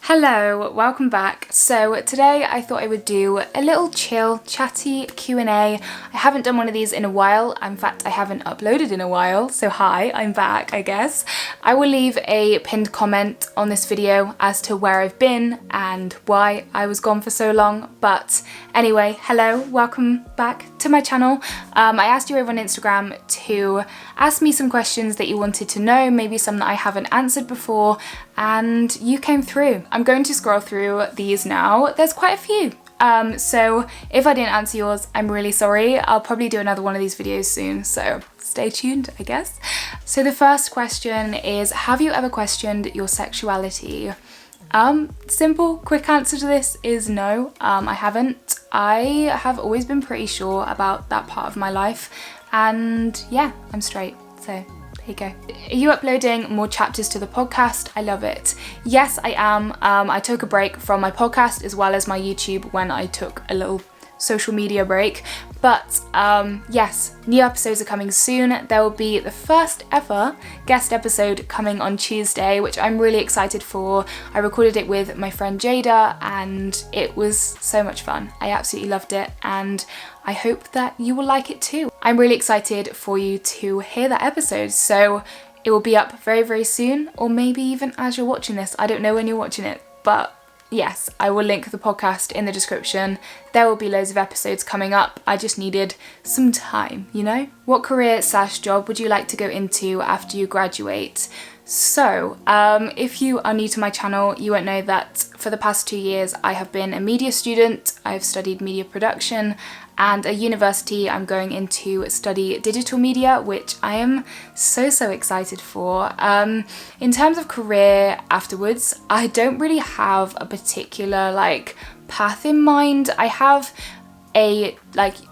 Hello, welcome back. So today I thought I would do a little chill, chatty Q&A. I haven't done one of these in a while. In fact, I haven't uploaded in a while. So hi, I'm back, I guess. I will leave a pinned comment on this video as to where I've been and why I was gone for so long. But anyway, hello, welcome back to my channel. I asked you over on Instagram to ask me some questions that you wanted to know, maybe some that I haven't answered before, and you came through. I'm going to scroll through these now. There's quite a few. So if I didn't answer yours, I'm really sorry. I'll probably do another one of these videos soon, so stay tuned, I guess. So the first question is, have you ever questioned your sexuality? Simple, quick answer to this is no, I haven't. I have always been pretty sure about that part of my life, and yeah, I'm straight, so there you go. Are you uploading more chapters to the podcast? I love it. Yes, I am. I took a break from my podcast as well as my YouTube when I took a little social media break, but yes, new episodes are coming soon. There will be the first ever guest episode coming on Tuesday, which I'm really excited for. I recorded it with my friend Jada and it was so much fun. I absolutely loved it and I hope that you will like it too. I'm really excited for you to hear that episode, so it will be up very, very soon, or maybe even as you're watching this. I don't know when you're watching it, but yes, I will link the podcast in the description. There will be loads of episodes coming up. I just needed some time, you know? What career/job would you like to go into after you graduate? So, if you are new to my channel, you won't know that for the past 2 years I have been a media student. I've studied media production, and at university I'm going into study digital media, which I am so excited for. In terms of career afterwards, I don't really have a particular path in mind. I have a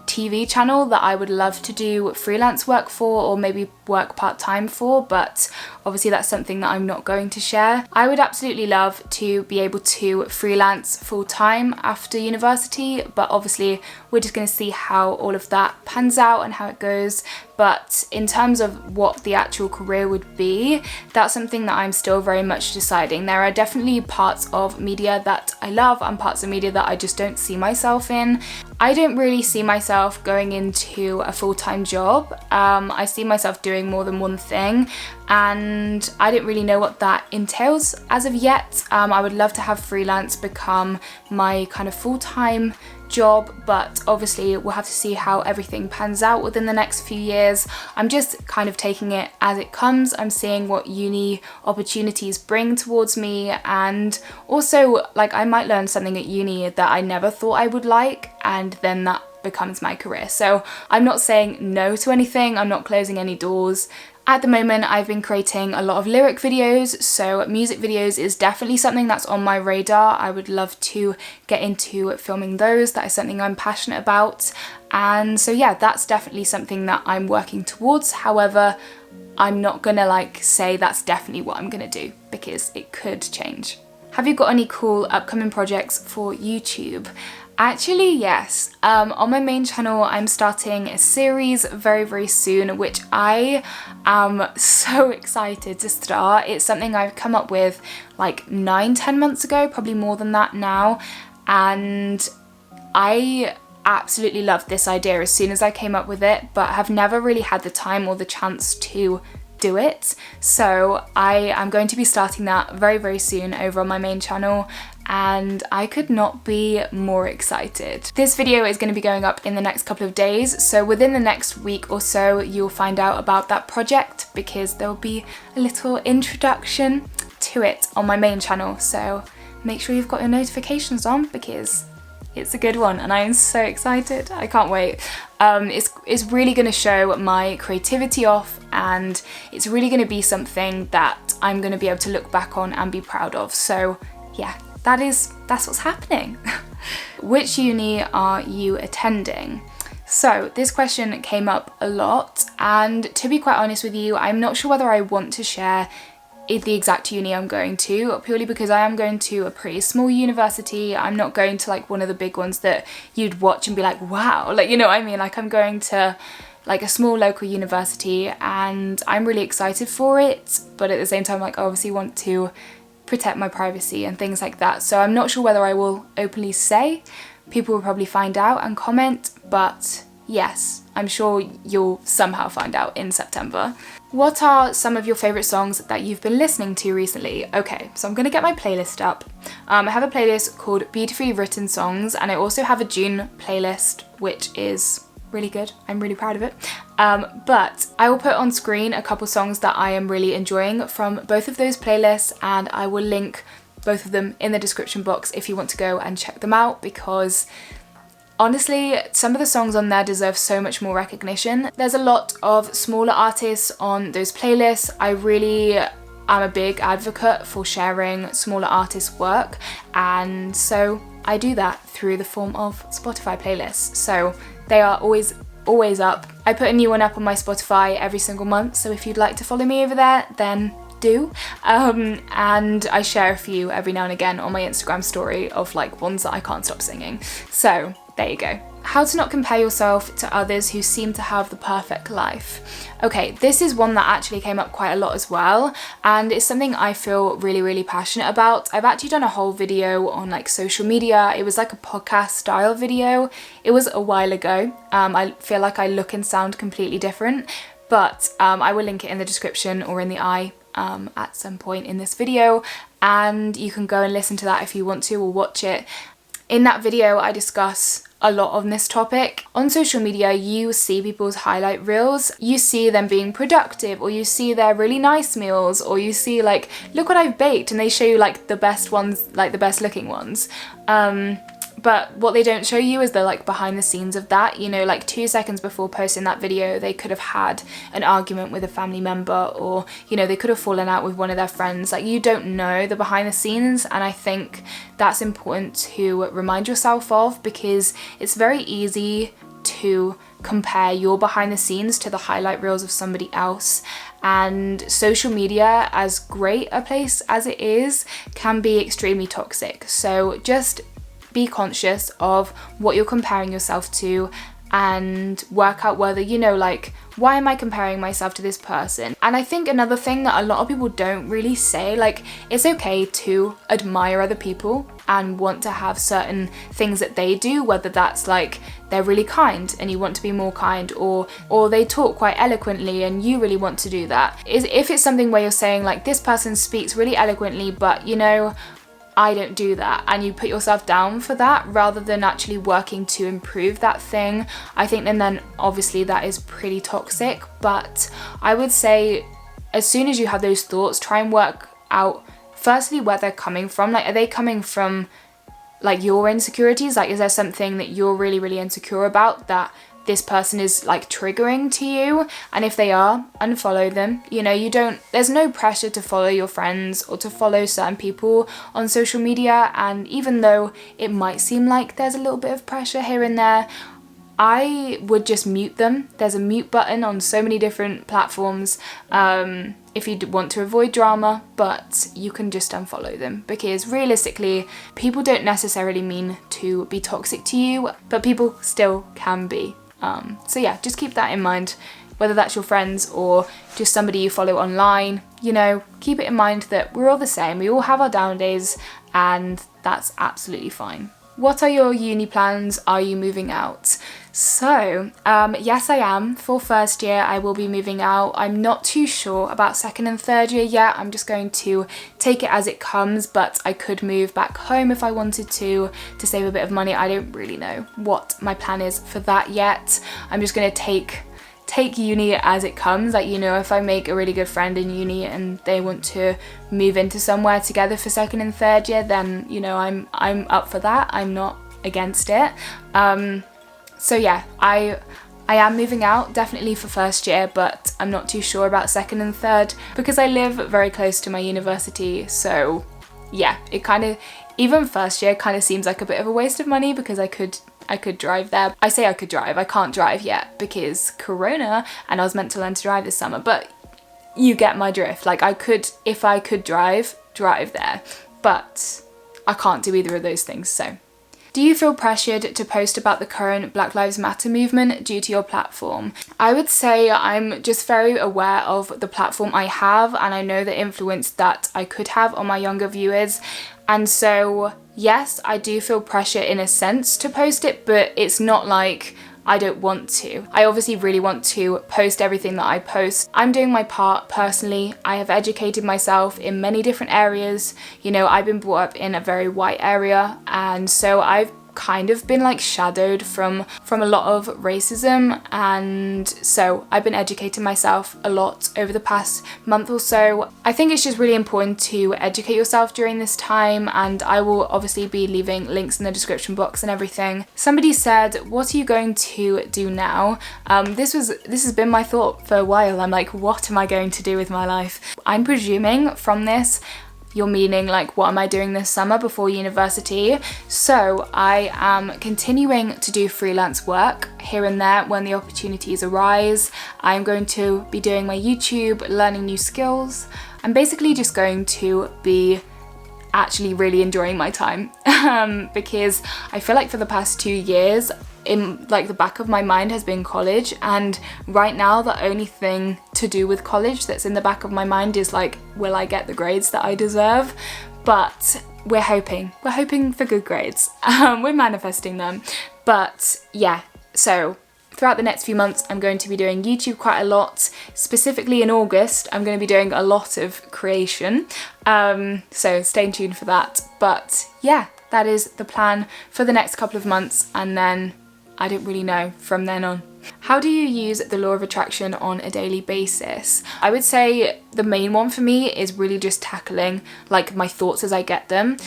TV channel that I would love to do freelance work for, or maybe work part-time for, but obviously that's something that I'm not going to share. I would absolutely love to be able to freelance full-time after university, but obviously we're just going to see how all of that pans out and how it goes. But in terms of what the actual career would be, that's something that I'm still very much deciding. There are definitely parts of media that I love and parts of media that I just don't see myself in. I don't really see myself going into a full-time job. I see myself doing more than one thing, and I don't really know what that entails as of yet. I would love to have freelance become my kind of full-time job, but obviously we'll have to see how everything pans out within the next few years. I'm just kind of taking it as it comes. I'm seeing what uni opportunities bring towards me, and also I might learn something at uni that I never thought I would like, and then that becomes my career. So I'm not saying no to anything, I'm not closing any doors. At the moment, I've been creating a lot of lyric videos, so music videos is definitely something that's on my radar. I would love to get into filming those. That is something I'm passionate about. And so yeah, that's definitely something that I'm working towards. However, I'm not gonna say that's definitely what I'm gonna do, because it could change. Have you got any cool upcoming projects for YouTube? Actually, yes. On my main channel, I'm starting a series very soon, which I am so excited to start. It's something I've come up with 9-10 months ago, probably more than that now, and I absolutely loved this idea as soon as I came up with it, but have never really had the time or the chance to do it. So I am going to be starting that very soon over on my main channel, and I could not be more excited. This video is going to be going up in the next couple of days, so within the next week or so you'll find out about that project, because there'll be a little introduction to it on my main channel. So make sure you've got your notifications on, because it's a good one and I am so excited. I can't wait. It's really going to show my creativity off, and it's really going to be something that I'm going to be able to look back on and be proud of. So yeah, that's what's happening. Which uni are you attending? So this question came up a lot, and to be quite honest with you, I'm not sure whether I want to share the exact uni I'm going to, purely because I am going to a pretty small university. I'm not going to one of the big ones that you'd watch and be like, wow, you know what I mean? I'm going to a small local university, and I'm really excited for it, but at the same time I obviously want to protect my privacy and things like that. So I'm not sure whether I will openly say. People will probably find out and comment, but yes, I'm sure you'll somehow find out in September. What are some of your favourite songs that you've been listening to recently? Okay, so I'm going to get my playlist up. I have a playlist called Beautifully Written Songs, and I also have a June playlist, which is really good. I'm really proud of it. But I will put on screen a couple songs that I am really enjoying from both of those playlists, and I will link both of them in the description box if you want to go and check them out, because honestly, some of the songs on there deserve so much more recognition. There's a lot of smaller artists on those playlists. I really am a big advocate for sharing smaller artists' work, and so I do that through the form of Spotify playlists. So they are always up. I put a new one up on my Spotify every single month, so if you'd like to follow me over there, then do. And I share a few every now and again on my Instagram story of like ones that I can't stop singing. So there you go. How to not compare yourself to others who seem to have the perfect life. Okay, this is one that actually came up quite a lot as well, and it's something I feel really passionate about. I've actually done a whole video on like social media. It was like a podcast style video. It was a while ago. I feel like I look and sound completely different, but I will link it in the description or in the eye at some point in this video, and you can go and listen to that if you want to, or watch it. In that video, I discuss a lot on this topic. On social media, you see people's highlight reels, you see them being productive, or you see their really nice meals, or you see like, look what I've baked, and they show you like the best ones, like the best looking ones. But what they don't show you is the like behind the scenes of that. You know, like 2 seconds before posting that video, they could have had an argument with a family member, or, you know, they could have fallen out with one of their friends. Like, you don't know the behind the scenes, and I think that's important to remind yourself of, because it's very easy to compare your behind the scenes to the highlight reels of somebody else. And social media, as great a place as it is, can be extremely toxic. So just be conscious of what you're comparing yourself to, and work out whether, you know, like, why am I comparing myself to this person? And I think another thing that a lot of people don't really say, like, it's okay to admire other people and want to have certain things that they do, whether that's like they're really kind and you want to be more kind, or they talk quite eloquently and you really want to do that. If it's something where you're saying like, this person speaks really eloquently, but you know, I don't do that, and you put yourself down for that rather than actually working to improve that thing, I think then obviously that is pretty toxic. But I would say, as soon as you have those thoughts, try and work out firstly where they're coming from. Like, are they coming from like your insecurities? Like, is there something that you're really insecure about that this person is like triggering to you? And if they are, unfollow them. You know, there's no pressure to follow your friends or to follow certain people on social media, and even though it might seem like there's a little bit of pressure here and there, I would just mute them. There's a mute button on so many different platforms if you want to avoid drama, but you can just unfollow them, because realistically, people don't necessarily mean to be toxic to you, but people still can be. So yeah, just keep that in mind, whether that's your friends or just somebody you follow online. You know, keep it in mind that we're all the same. We all have our down days, and that's absolutely fine. What are your uni plans? Are you moving out? So, yes, I am. For first year, I will be moving out. I'm not too sure about second and third year yet. I'm just going to take it as it comes, but I could move back home if I wanted to save a bit of money. I don't really know what my plan is for that yet. I'm just going to take uni as it comes. Like, you know, if I make a really good friend in uni and they want to move into somewhere together for second and third year, then, you know, I'm up for that. I'm not against it. So yeah, I am moving out definitely for first year, but I'm not too sure about second and third because I live very close to my university. So yeah, it kind of, even first year kind of seems like a bit of a waste of money because I could drive there. I say I could drive, I can't drive yet because Corona, and I was meant to learn to drive this summer, but you get my drift. Like, I could, if I could drive there, but I can't do either of those things. So Do you feel pressured to post about the current Black Lives Matter movement due to your platform? I would say I'm just very aware of the platform I have, and I know the influence that I could have on my younger viewers. And so, yes, I do feel pressure in a sense to post it, but it's not like I don't want to. I obviously really want to post everything that I post. I'm doing my part personally. I have educated myself in many different areas. You know, I've been brought up in a very white area, and so I've kind of been like shadowed from a lot of racism, and so I've been educating myself a lot over the past month or so. I think it's just really important to educate yourself during this time, and I will obviously be leaving links in the description box and everything. Somebody said, what are you going to do now? This has been my thought for a while. I'm like, what am I going to do with my life? I'm presuming from this you're meaning like, what am I doing this summer before university? So I am continuing to do freelance work here and there when the opportunities arise. I'm going to be doing my YouTube, learning new skills. I'm basically just going to be actually really enjoying my time because I feel like for the past 2 years, in like the back of my mind has been college, and right now the only thing to do with college that's in the back of my mind is like, will I get the grades that I deserve? But we're hoping for good grades. We're manifesting them. But yeah, so throughout the next few months I'm going to be doing YouTube quite a lot. Specifically in August I'm going to be doing a lot of creation, so stay tuned for that. But yeah, that is the plan for the next couple of months, and then I don't really know from then on. How do you use the law of attraction on a daily basis? I would say the main one for me is really just tackling like my thoughts as I get them,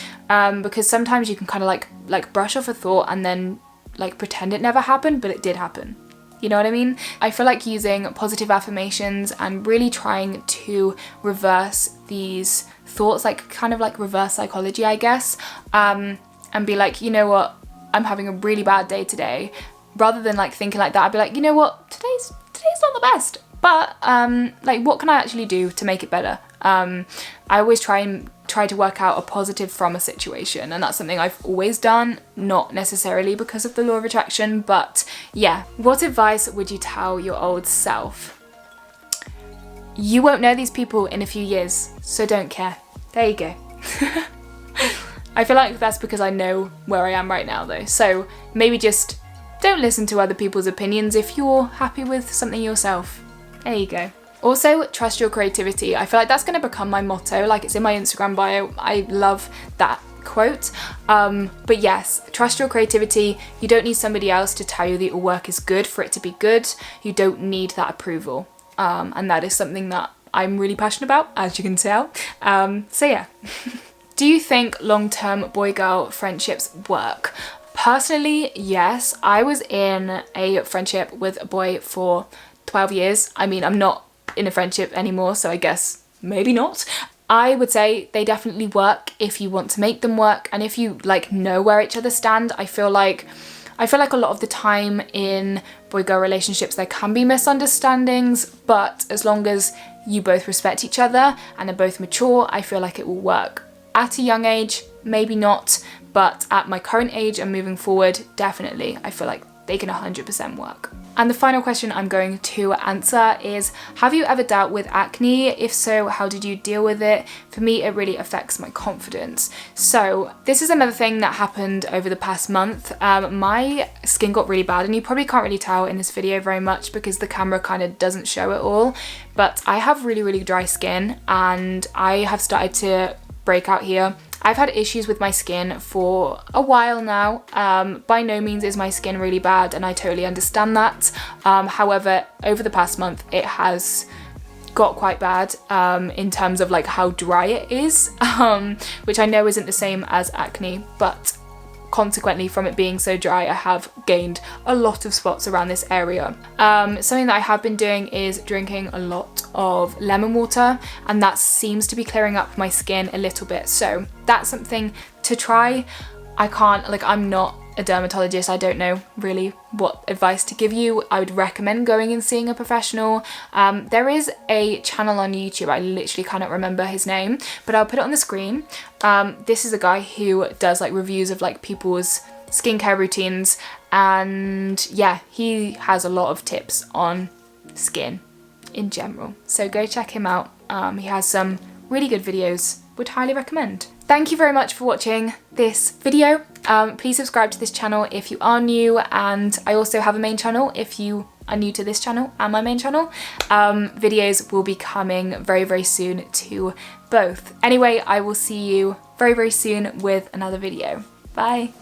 because sometimes you can kind of like brush off a thought and then like pretend it never happened, but it did happen. You know what I mean? I feel like using positive affirmations and really trying to reverse these thoughts, like kind of like reverse psychology, I guess, and be like, you know what? I'm having a really bad day today. Rather than like thinking like that, I'd be like, you know what, today's not the best, but like what can I actually do to make it better? I always try to work out a positive from a situation, and that's something I've always done, not necessarily because of the law of attraction, but yeah. What advice would you tell your old self? You won't know these people in a few years, so don't care. There you go. I feel like that's because I know where I am right now though, so maybe just don't listen to other people's opinions if you're happy with something yourself. There you go. Also, trust your creativity. I feel like that's going to become my motto, like it's in my Instagram bio. I love that quote. But yes, trust your creativity. You don't need somebody else to tell you that your work is good for it to be good. You don't need that approval. And that is something that I'm really passionate about, as you can tell. So yeah. Do you think long-term boy-girl friendships work? Personally, yes. I was in a friendship with a boy for 12 years. I mean, I'm not in a friendship anymore, so I guess maybe not. I would say they definitely work if you want to make them work, and if you like know where each other stand. I feel like a lot of the time in boy-girl relationships there can be misunderstandings, but as long as you both respect each other and are both mature, I feel like it will work. At a young age, maybe not, but at my current age and moving forward, definitely, I feel like they can 100% work. And the final question I'm going to answer is, have you ever dealt with acne? If so, how did you deal with it? For me, it really affects my confidence. So this is another thing that happened over the past month. My skin got really bad, and you probably can't really tell in this video very much because the camera kind of doesn't show it all, but I have really, really dry skin, and I have started to break out here. I've had issues with my skin for a while now. By no means is my skin really bad, and I totally understand that. However, over the past month it has got quite bad in terms of like how dry it is, which I know isn't the same as acne, but consequently from it being so dry I have gained a lot of spots around this area. Something that I have been doing is drinking a lot of lemon water, and that seems to be clearing up my skin a little bit, so that's something to try. I'm not a dermatologist, I don't know really what advice to give you. I would recommend going and seeing a professional. There is a channel on YouTube, I literally cannot remember his name, but I'll put it on the screen. This is a guy who does like reviews of like people's skincare routines, and yeah, he has a lot of tips on skin in general. So go check him out. He has some really good videos, would highly recommend. Thank you very much for watching this video. Please subscribe to this channel if you are new, and I also have a main channel if you are new to this channel and my main channel. Videos will be coming very, very soon to both. Anyway, I will see you very, very soon with another video. Bye.